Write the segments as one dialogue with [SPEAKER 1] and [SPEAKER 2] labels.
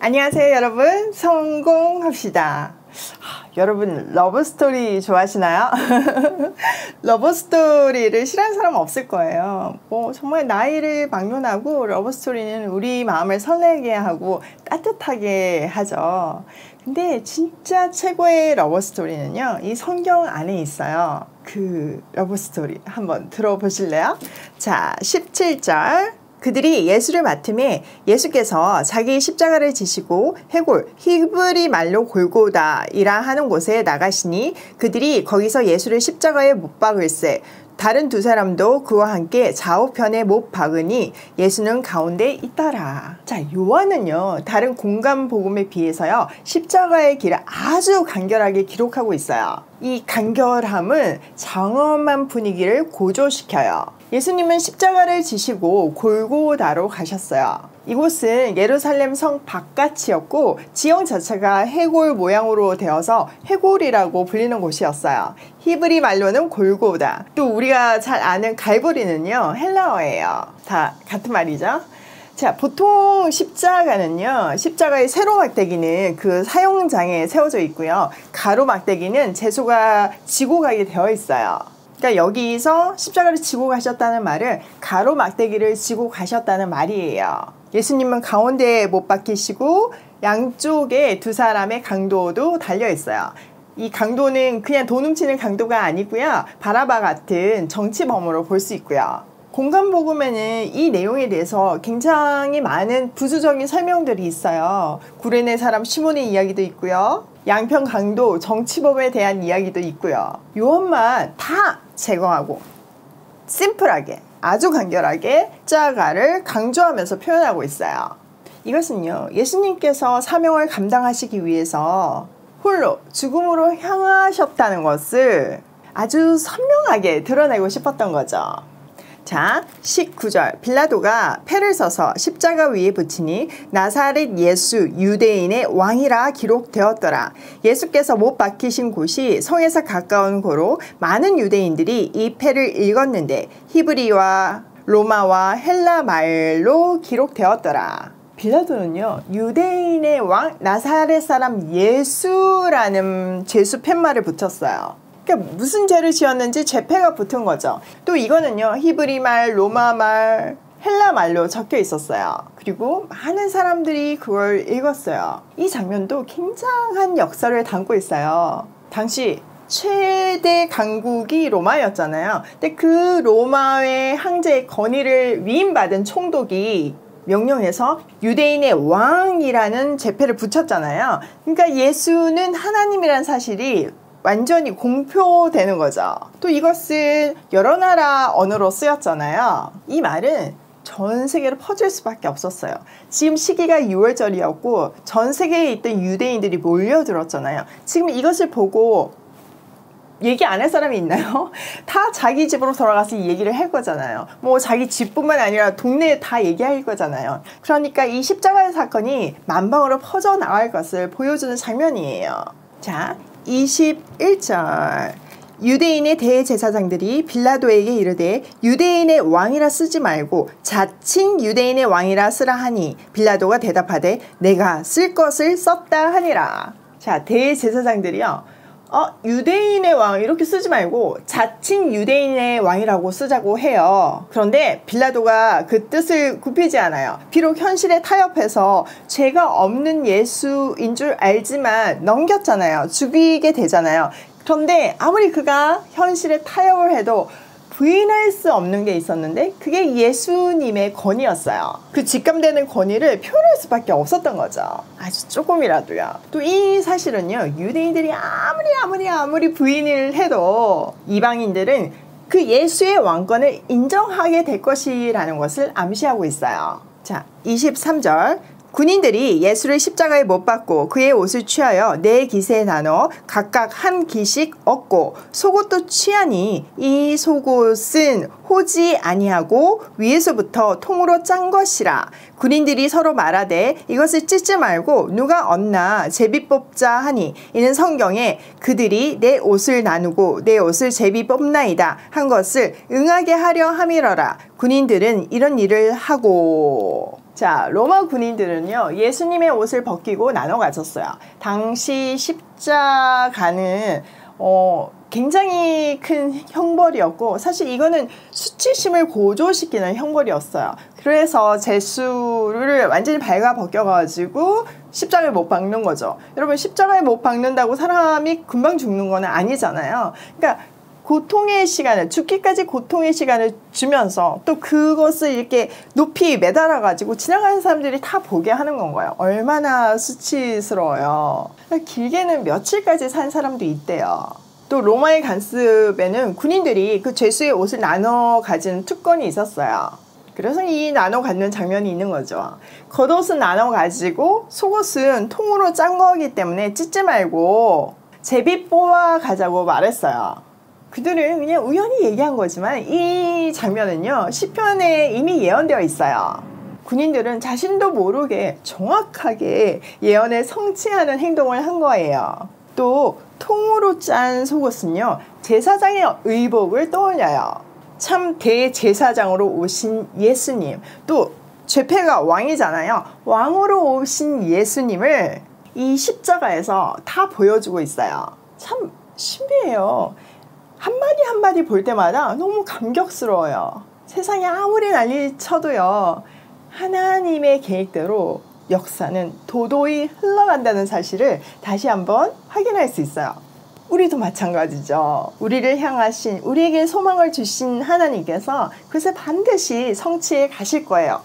[SPEAKER 1] 안녕하세요 여러분, 성공합시다. 여러분 러브스토리 좋아하시나요? 러브스토리를 싫어하는 사람 없을 거예요. 정말 나이를 막론하고 러브스토리는 우리 마음을 설레게 하고 따뜻하게 하죠. 근데 진짜 최고의 러브스토리는요, 이 성경 안에 있어요. 그 러브스토리 한번 들어보실래요? 자, 17절. 그들이 예수를 맡음에 예수께서 자기 십자가를 지시고 해골 히브리 말로 골고다이라 하는 곳에 나가시니 그들이 거기서 예수를 십자가에 못 박을세. 다른 두 사람도 그와 함께 좌우편에 못 박으니 예수는 가운데 있더라. 자, 요한은요 다른 공간 복음에 비해서요 십자가의 길을 아주 간결하게 기록하고 있어요. 이 간결함은 장엄한 분위기를 고조시켜요. 예수님은 십자가를 지시고 골고다로 가셨어요. 이곳은 예루살렘 성 바깥이었고 지형 자체가 해골 모양으로 되어서 해골이라고 불리는 곳이었어요. 히브리 말로는 골고다. 또 우리가 잘 아는 갈보리는요 헬라어예요. 다 같은 말이죠. 자, 보통 십자가는요, 십자가의 세로 막대기는 그 사용장에 세워져 있고요, 가로 막대기는 제수가 지고 가게 되어 있어요. 그러니까 여기서 십자가를 지고 가셨다는 말은 가로 막대기를 지고 가셨다는 말이에요. 예수님은 가운데에 못 박히시고 양쪽에 두 사람의 강도도 달려 있어요. 이 강도는 그냥 돈 훔치는 강도가 아니고요, 바라바 같은 정치범으로 볼 수 있고요. 공간복음에는 이 내용에 대해서 굉장히 많은 부수적인 설명들이 있어요. 구레네 사람 시몬의 이야기도 있고요, 양평 강도 정치범에 대한 이야기도 있고요. 요한만 다 제거하고 심플하게 아주 간결하게 십자가를 강조하면서 표현하고 있어요. 이것은요 예수님께서 사명을 감당하시기 위해서 홀로 죽음으로 향하셨다는 것을 아주 선명하게 드러내고 싶었던 거죠. 자, 19절. 빌라도가 패를 써서 십자가 위에 붙이니 나사렛 예수 유대인의 왕이라 기록되었더라. 예수께서 못 박히신 곳이 성에서 가까운 고로 많은 유대인들이 이 패를 읽었는데 히브리와 로마와 헬라 말로 기록되었더라. 빌라도는요 유대인의 왕 나사렛 사람 예수라는 제수 팻말을 붙였어요. 그러니까 무슨 죄를 지었는지 죄패가 붙은 거죠. 또 이거는요 히브리 말, 로마 말, 헬라 말로 적혀 있었어요. 그리고 많은 사람들이 그걸 읽었어요. 이 장면도 굉장한 역사를 담고 있어요. 당시 최대 강국이 로마였잖아요. 근데 그 로마의 황제의 건의를 위임받은 총독이 명령해서 유대인의 왕이라는 제패를 붙였잖아요. 그러니까 예수는 하나님이라는 사실이 완전히 공표되는 거죠. 또 이것은 여러 나라 언어로 쓰였잖아요. 이 말은 전 세계로 퍼질 수밖에 없었어요. 지금 시기가 6월절이었고 전 세계에 있던 유대인들이 몰려들었잖아요. 지금 이것을 보고 얘기 안 할 사람이 있나요? 다 자기 집으로 돌아가서 이 얘기를 할 거잖아요. 뭐 자기 집뿐만 아니라 동네에 다 얘기할 거잖아요. 그러니까 이 십자가의 사건이 만방으로 퍼져나갈 것을 보여주는 장면이에요. 자, 21절. 유대인의 대제사장들이 빌라도에게 이르되 유대인의 왕이라 쓰지 말고 자칭 유대인의 왕이라 쓰라 하니 빌라도가 대답하되 내가 쓸 것을 썼다 하니라. 자, 대제사장들이요 유대인의 왕 이렇게 쓰지 말고 자칭 유대인의 왕이라고 쓰자고 해요. 그런데 빌라도가 그 뜻을 굽히지 않아요. 비록 현실에 타협해서 죄가 없는 예수인 줄 알지만 넘겼잖아요. 죽이게 되잖아요. 그런데 아무리 그가 현실에 타협을 해도 부인할 수 없는 게 있었는데 그게 예수님의 권위였어요. 그 직감되는 권위를 표현할 수밖에 없었던 거죠. 아주 조금이라도요. 또 이 사실은요 유대인들이 아무리 부인을 해도 이방인들은 그 예수의 왕권을 인정하게 될 것이라는 것을 암시하고 있어요. 자, 23절. 군인들이 예수를 십자가에 못 박고 그의 옷을 취하여 네 기세에 나눠 각각 한 기씩 얻고 속옷도 취하니 이 속옷은 호지 아니하고 위에서부터 통으로 짠 것이라. 군인들이 서로 말하되 이것을 찢지 말고 누가 얻나 제비 뽑자 하니 이는 성경에 그들이 내 옷을 나누고 내 옷을 제비 뽑나이다 한 것을 응하게 하려 함이러라. 군인들은 이런 일을 하고. 자, 로마 군인들은요, 예수님의 옷을 벗기고 나눠 가졌어요. 당시 십자가는 굉장히 큰 형벌이었고, 사실 이거는 수치심을 고조시키는 형벌이었어요. 그래서 제수를 완전히 발가 벗겨가지고 십자가에 못 박는 거죠. 여러분, 십자가에 못 박는다고 사람이 금방 죽는 건 아니잖아요. 그러니까 고통의 시간을, 죽기까지 고통의 시간을 주면서 또 그것을 이렇게 높이 매달아가지고 지나가는 사람들이 다 보게 하는 건가요? 얼마나 수치스러워요. 길게는 며칠까지 산 사람도 있대요. 또 로마의 간습에는 군인들이 그 죄수의 옷을 나눠 가지는 특권이 있었어요. 그래서 이 나눠 갖는 장면이 있는 거죠. 겉옷은 나눠 가지고 속옷은 통으로 짠 거기 때문에 찢지 말고 제비 뽑아 가자고 말했어요. 그들은 그냥 우연히 얘기한 거지만 이 장면은요, 시편에 이미 예언되어 있어요. 군인들은 자신도 모르게 정확하게 예언을 성취하는 행동을 한 거예요. 또 통으로 짠 속옷은요, 제사장의 의복을 떠올려요. 참 대제사장으로 오신 예수님, 또 죄패가 왕이잖아요. 왕으로 오신 예수님을 이 십자가에서 다 보여주고 있어요. 참 신비해요. 한마디 한마디 볼 때마다 너무 감격스러워요. 세상이 아무리 난리 쳐도요, 하나님의 계획대로 역사는 도도히 흘러간다는 사실을 다시 한번 확인할 수 있어요. 우리도 마찬가지죠. 우리를 향하신, 우리에게 소망을 주신 하나님께서 그것을 반드시 성취해 가실 거예요.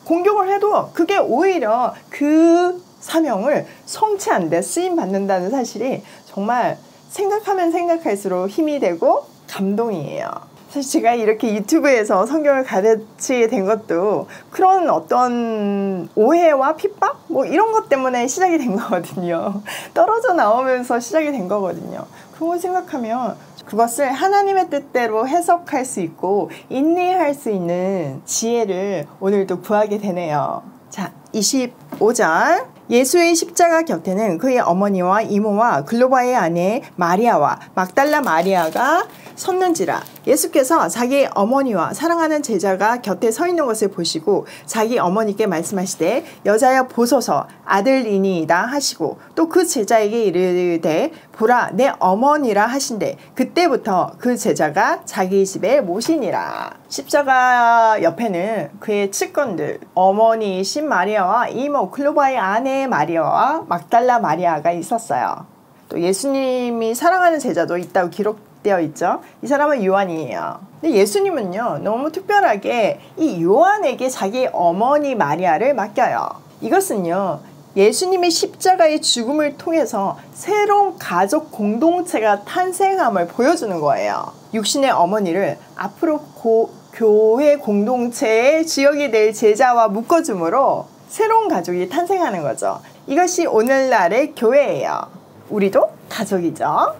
[SPEAKER 1] 공격을 해도 그게 오히려 그 사명을 성취하는 데 쓰임받는다는 사실이 정말 생각하면 생각할수록 힘이 되고 감동이에요. 사실 제가 이렇게 유튜브에서 성경을 가르치게 된 것도 그런 어떤 오해와 핍박? 뭐 이런 것 때문에 시작이 된 거거든요. 떨어져 나오면서 시작이 된 거거든요. 그걸 생각하면 그것을 하나님의 뜻대로 해석할 수 있고 인내할 수 있는 지혜를 오늘도 구하게 되네요. 자, 25절. 예수의 십자가 곁에는 그의 어머니와 이모와 글로바의 아내 마리아와 막달라 마리아가 섰는지라. 예수께서 자기 어머니와 사랑하는 제자가 곁에 서 있는 것을 보시고 자기 어머니께 말씀하시되 여자여 보소서 아들이니이다 하시고 또 그 제자에게 이르되 보라 내 어머니라 하신대. 그때부터 그 제자가 자기 집에 모시니라. 십자가 옆에는 그의 측근들, 어머니이신 마리아와 이모 클로바의 아내 마리아와 막달라 마리아가 있었어요. 또 예수님이 사랑하는 제자도 있다고 기록되어 있죠. 이 사람은 요한이에요. 근데 예수님은요, 너무 특별하게 이 요한에게 자기 어머니 마리아를 맡겨요. 이것은요, 예수님의 십자가의 죽음을 통해서 새로운 가족 공동체가 탄생함을 보여주는 거예요. 육신의 어머니를 앞으로 교회 공동체의 지역이 될 제자와 묶어줌으로 새로운 가족이 탄생하는 거죠. 이것이 오늘날의 교회예요. 우리도 가족이죠.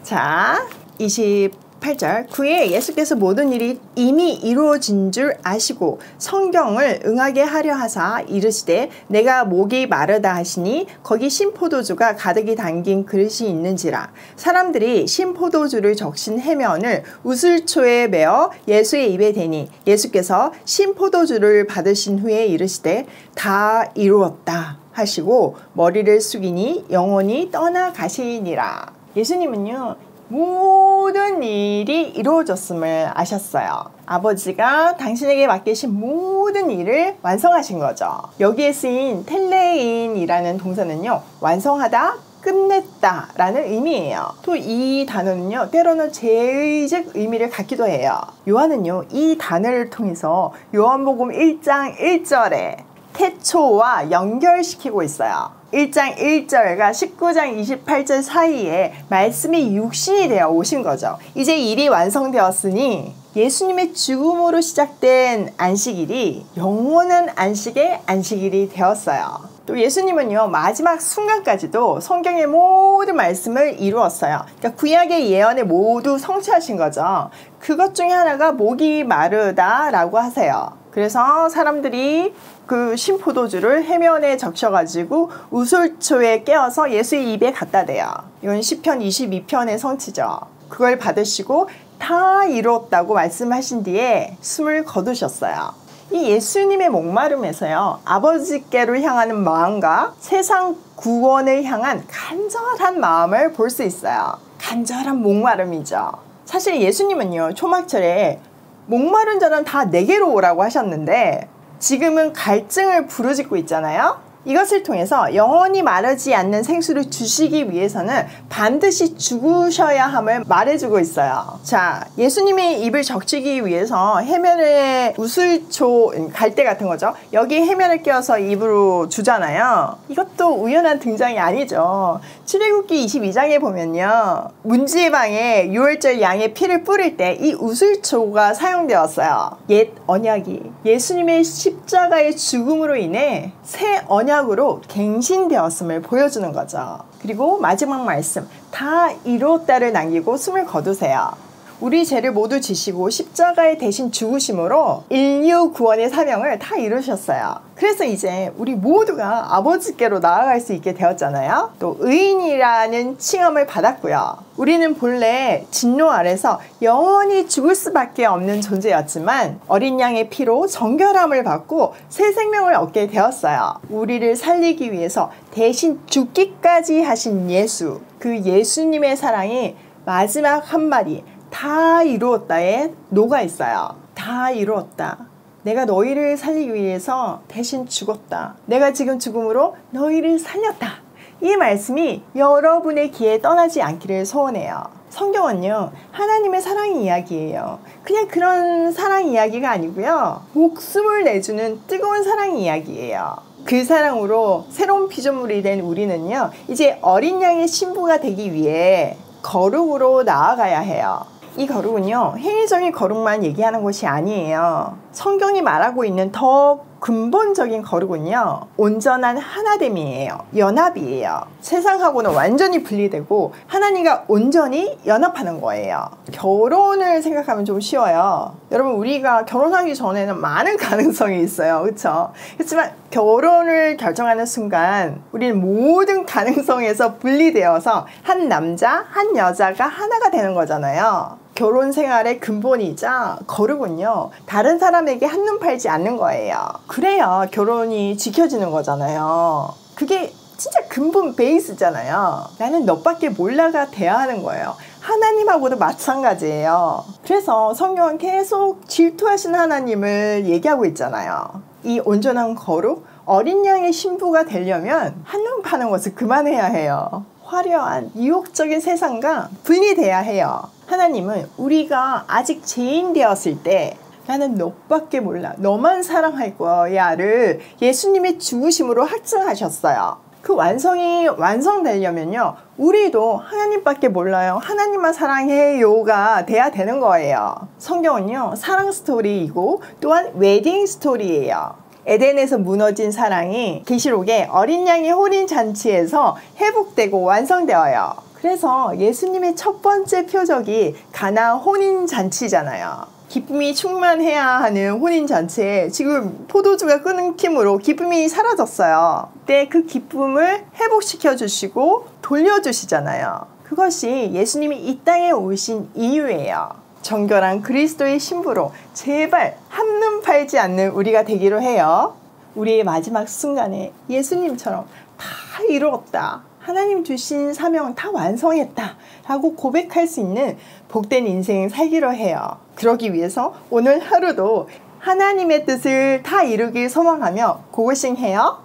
[SPEAKER 1] 자, 28절. 그의 예수께서 모든 일이 이미 이루어진 줄 아시고 성경을 응하게 하려 하사 이르시되 내가 목이 마르다 하시니 거기 신포도주가 가득히 담긴 그릇이 있는지라. 사람들이 신포도주를 적신 해면을 우슬초에 메어 예수의 입에 대니 예수께서 신포도주를 받으신 후에 이르시되 다 이루었다 하시고 머리를 숙이니 영원히 떠나가시니라. 예수님은요, 모든 일이 이루어졌음을 아셨어요. 아버지가 당신에게 맡기신 모든 일을 완성하신 거죠. 여기에 쓰인 텔레인이라는 동사는요, 완성하다, 끝냈다 라는 의미예요. 또 이 단어는요, 때로는 제의적 의미를 갖기도 해요. 요한은요, 이 단어를 통해서 요한복음 1장 1절에 태초와 연결시키고 있어요. 1장 1절과 19장 28절 사이에 말씀이 육신이 되어 오신 거죠. 이제 일이 완성되었으니 예수님의 죽음으로 시작된 안식일이 영원한 안식의 안식일이 되었어요. 또 예수님은요, 마지막 순간까지도 성경의 모든 말씀을 이루었어요. 그러니까 구약의 예언을 모두 성취하신 거죠. 그것 중에 하나가 목이 마르다라고 하세요. 그래서 사람들이 그 신포도주를 해면에 적셔가지고 우슬초에 깨어서 예수의 입에 갖다 대요. 이건 시편 22편의 성취죠. 그걸 받으시고 다 이루었다고 말씀하신 뒤에 숨을 거두셨어요. 이 예수님의 목마름에서요, 아버지께로 향하는 마음과 세상 구원을 향한 간절한 마음을 볼 수 있어요. 간절한 목마름이죠. 사실 예수님은요, 초막절에 목마른 자는 다 내게로 오라고 하셨는데 지금은 갈증을 부르짖고 있잖아요. 이것을 통해서 영원히 마르지 않는 생수를 주시기 위해서는 반드시 죽으셔야 함을 말해주고 있어요. 자, 예수님이 입을 적시기 위해서 해면에 우슬초, 갈대 같은 거죠. 여기 해면을 끼워서 입으로 주잖아요. 이것도 우연한 등장이 아니죠. 출애굽기 22장에 보면요, 문지의 방에 유월절 양의 피를 뿌릴 때 이 우슬초가 사용되었어요. 옛 언약이 예수님의 십자가의 죽음으로 인해 새 언약으로 갱신되었음을 보여주는 거죠. 그리고 마지막 말씀, 다 이루었다를 남기고 숨을 거두세요. 우리 죄를 모두 지시고 십자가에 대신 죽으심으로 인류 구원의 사명을 다 이루셨어요. 그래서 이제 우리 모두가 아버지께로 나아갈 수 있게 되었잖아요. 또 의인이라는 칭함을 받았고요. 우리는 본래 진노 아래서 영원히 죽을 수밖에 없는 존재였지만 어린 양의 피로 정결함을 받고 새 생명을 얻게 되었어요. 우리를 살리기 위해서 대신 죽기까지 하신 예수, 그 예수님의 사랑이 마지막 한마디 다 이루었다에 녹아 있어요. 다 이루었다. 내가 너희를 살리기 위해서 대신 죽었다. 내가 지금 죽음으로 너희를 살렸다. 이 말씀이 여러분의 귀에 떠나지 않기를 소원해요. 성경은요, 하나님의 사랑 이야기예요. 그냥 그런 사랑 이야기가 아니고요, 목숨을 내주는 뜨거운 사랑 이야기예요. 그 사랑으로 새로운 피조물이 된 우리는요, 이제 어린 양의 신부가 되기 위해 거룩으로 나아가야 해요. 이 거룩은요, 행위적인 거룩만 얘기하는 것이 아니에요. 성경이 말하고 있는 더 근본적인 거룩은요, 온전한 하나됨이에요. 연합이에요. 세상하고는 완전히 분리되고 하나님과 온전히 연합하는 거예요. 결혼을 생각하면 좀 쉬워요. 여러분, 우리가 결혼하기 전에는 많은 가능성이 있어요. 그렇죠? 그렇지만 결혼을 결정하는 순간 우리는 모든 가능성에서 분리되어서 한 남자, 한 여자가 하나가 되는 거잖아요. 결혼 생활의 근본이자 거룩은요, 다른 사람에게 한눈 팔지 않는 거예요. 그래야 결혼이 지켜지는 거잖아요. 그게 진짜 근본 베이스잖아요. 나는 너밖에 몰라가 돼야 하는 거예요. 하나님하고도 마찬가지예요. 그래서 성경은 계속 질투하신 하나님을 얘기하고 있잖아요. 이 온전한 거룩, 어린 양의 신부가 되려면 한눈 파는 것을 그만해야 해요. 화려한 유혹적인 세상과 분리돼야 해요. 하나님은 우리가 아직 죄인 되었을 때 나는 너밖에 몰라, 너만 사랑할 거야를 예수님의 죽으심으로 확증하셨어요. 그 완성이 완성되려면요, 우리도 하나님밖에 몰라요, 하나님만 사랑해요가 돼야 되는 거예요. 성경은요, 사랑 스토리이고 또한 웨딩 스토리예요. 에덴에서 무너진 사랑이 계시록의 어린 양의 혼인잔치에서 회복되고 완성되어요. 그래서 예수님의 첫 번째 표적이 가나 혼인잔치잖아요. 기쁨이 충만해야 하는 혼인잔치에 지금 포도주가 끊김으로 기쁨이 사라졌어요. 그때 그 기쁨을 회복시켜 주시고 돌려주시잖아요. 그것이 예수님이 이 땅에 오신 이유예요. 정결한 그리스도의 신부로 제발 한눈 팔지 않는 우리가 되기로 해요. 우리의 마지막 순간에 예수님처럼 다 이루었다, 하나님 주신 사명 다 완성했다 라고 고백할 수 있는 복된 인생 살기로 해요. 그러기 위해서 오늘 하루도 하나님의 뜻을 다 이루길 소망하며 고고싱 해요.